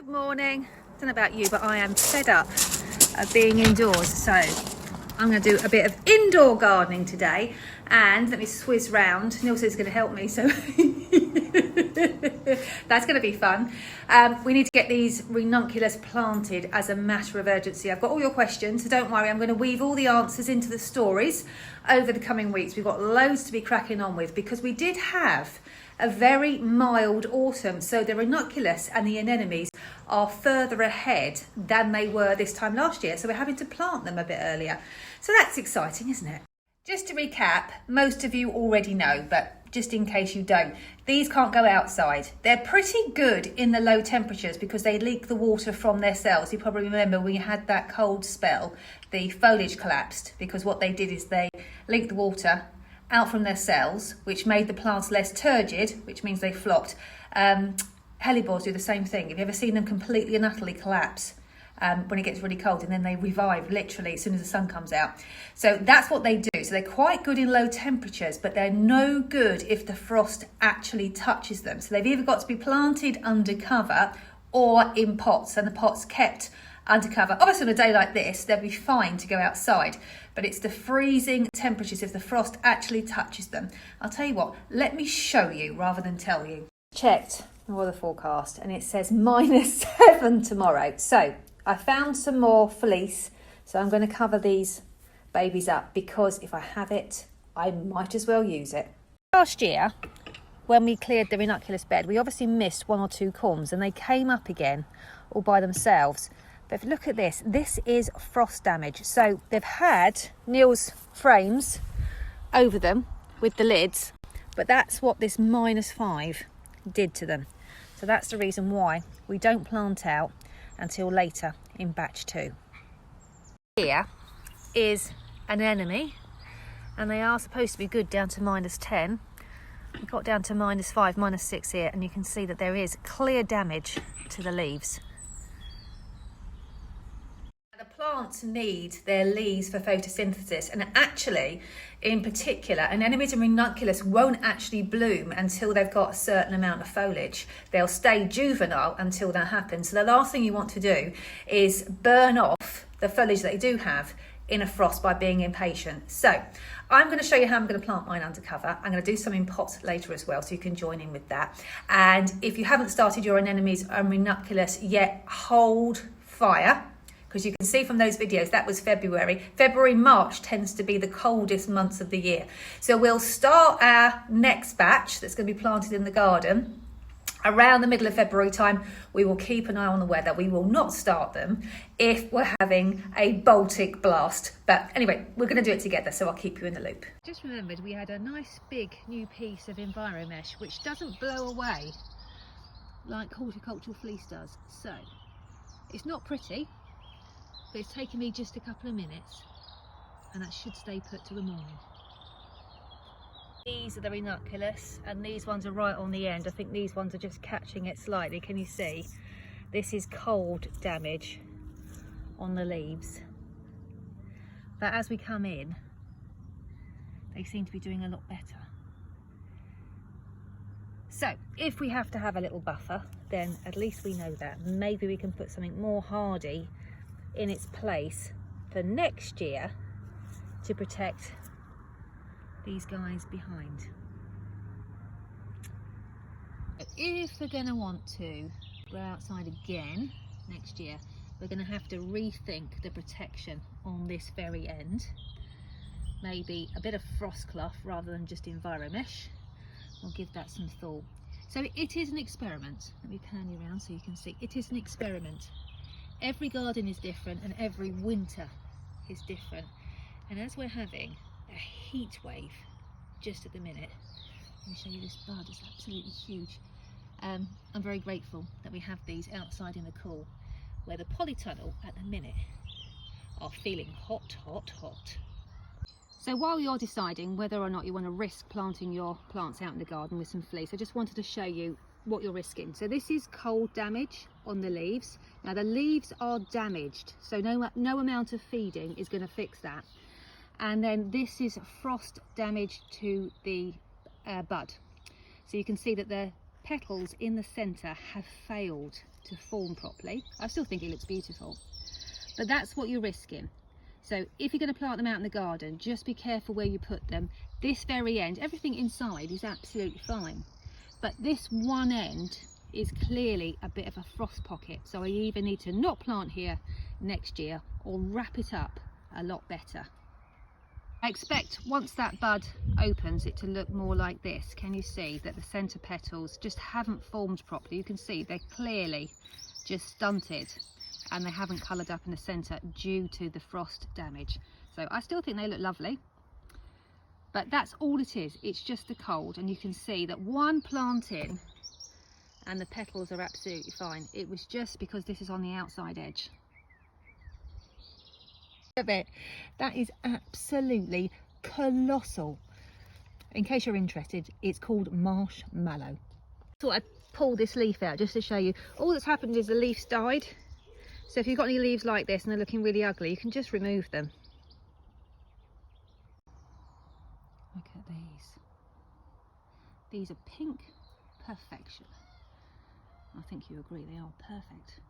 Good morning. I don't know about you, but I am fed up of being indoors. So I'm going to do a bit of indoor gardening today. And let me swizz round. Neil says he's going to help me, so that's going to be fun. We need to get these ranunculus planted as a matter of urgency. I've got all your questions, so don't worry. I'm going to weave all the answers into the stories over the coming weeks. We've got loads to be cracking on with because we did have a very mild autumn, so the ranunculus and the anemones are further ahead than they were this time last year, so we're having to plant them a bit earlier. So that's exciting, isn't it? Just to recap, most of you already know, but just in case you don't, these can't go outside. They're pretty good in the low temperatures because they leak the water from their cells. You probably remember we had that cold spell, the foliage collapsed because what they did is they leaked the water out from their cells, which made the plants less turgid, which means they flopped. Hellebores do the same thing. Have you ever seen them completely and utterly collapse when it gets really cold, and then they revive literally as soon as the sun comes out? So that's what they do. So they're quite good in low temperatures, but they're no good if the frost actually touches them. So they've either got to be planted under cover or in pots, and the pots kept undercover. Obviously on a day like this, they'll be fine to go outside, but it's the freezing temperatures if the frost actually touches them. I'll tell you what, let me show you rather than tell you. Checked the weather forecast and it says -7 tomorrow. So I found some more fleece, so I'm going to cover these babies up because if I have it, I might as well use it. Last year, when we cleared the ranunculus bed, we obviously missed 1 or 2 corms and they came up again all by themselves. But if you look at this, this is frost damage. So they've had Neil's frames over them with the lids, but that's what this -5 did to them. So that's the reason why we don't plant out until later in batch 2. Here is an anemone, and they are supposed to be good down to -10. We got down to -5, -6 here, and you can see that there is clear damage to the leaves. Plants need their leaves for photosynthesis, and actually in particular anemones and ranunculus won't actually bloom until they've got a certain amount of foliage. They'll stay juvenile until that happens. So the last thing you want to do is burn off the foliage that they do have in a frost by being impatient. So I'm going to show you how I'm going to plant mine under cover. I'm going to do some in pots later as well, so you can join in with that. And if you haven't started your anemones and ranunculus yet, hold fire, because you can see from those videos that was February. March tends to be the coldest months of the year. So we'll start our next batch that's going to be planted in the garden around the middle of February time. We will keep an eye on the weather. We will not start them if we're having a Baltic blast. But anyway, we're going to do it together, so I'll keep you in the loop. Just remembered we had a nice big new piece of EnviroMesh, which doesn't blow away like horticultural fleece does. So it's not pretty, but it's taken me just a couple of minutes, and that should stay put till the morning. These are the ranunculus, and these ones are right on the end. I think these ones are just catching it slightly. Can you see? This is cold damage on the leaves. But as we come in, they seem to be doing a lot better. So if we have to have a little buffer, then at least we know that. Maybe we can put something more hardy in its place for next year to protect these guys behind. If we're going to want to go outside again next year, we're going to have to rethink the protection on this very end. Maybe a bit of frost cloth rather than just EnviroMesh. We'll give that some thought. So it is an experiment. Let me turn you around so you can see. It is an experiment. Every garden is different and every winter is different. And as we're having a heat wave just at the minute, let me show you this bud, it's absolutely huge. I'm very grateful that we have these outside in the cool, where the polytunnel at the minute are feeling hot, hot, hot. So while you're deciding whether or not you want to risk planting your plants out in the garden with some fleece, I just wanted to show you what you're risking. So this is cold damage on the leaves. Now the leaves are damaged, so no amount of feeding is going to fix that. And then this is frost damage to the bud. So you can see that the petals in the centre have failed to form properly. I still think it looks beautiful, but that's what you're risking. So if you're going to plant them out in the garden, just be careful where you put them. This very end, everything inside is absolutely fine, but this one end is clearly a bit of a frost pocket, so I either need to not plant here next year or wrap it up a lot better. I expect once that bud opens it to look more like this. Can you see that the centre petals just haven't formed properly? You can see they're clearly just stunted and they haven't coloured up in the centre due to the frost damage. So I still think they look lovely, but that's all it is. It's just the cold, and you can see that one planting and the petals are absolutely fine. It was just because this is on the outside edge. A bit. That is absolutely colossal. In case you're interested, it's called marshmallow. Thought I'd pull this leaf out just to show you. All that's happened is the leaf's died. So if you've got any leaves like this and they're looking really ugly, you can just remove them. Look at these. These are pink perfection. I think you agree, they are perfect.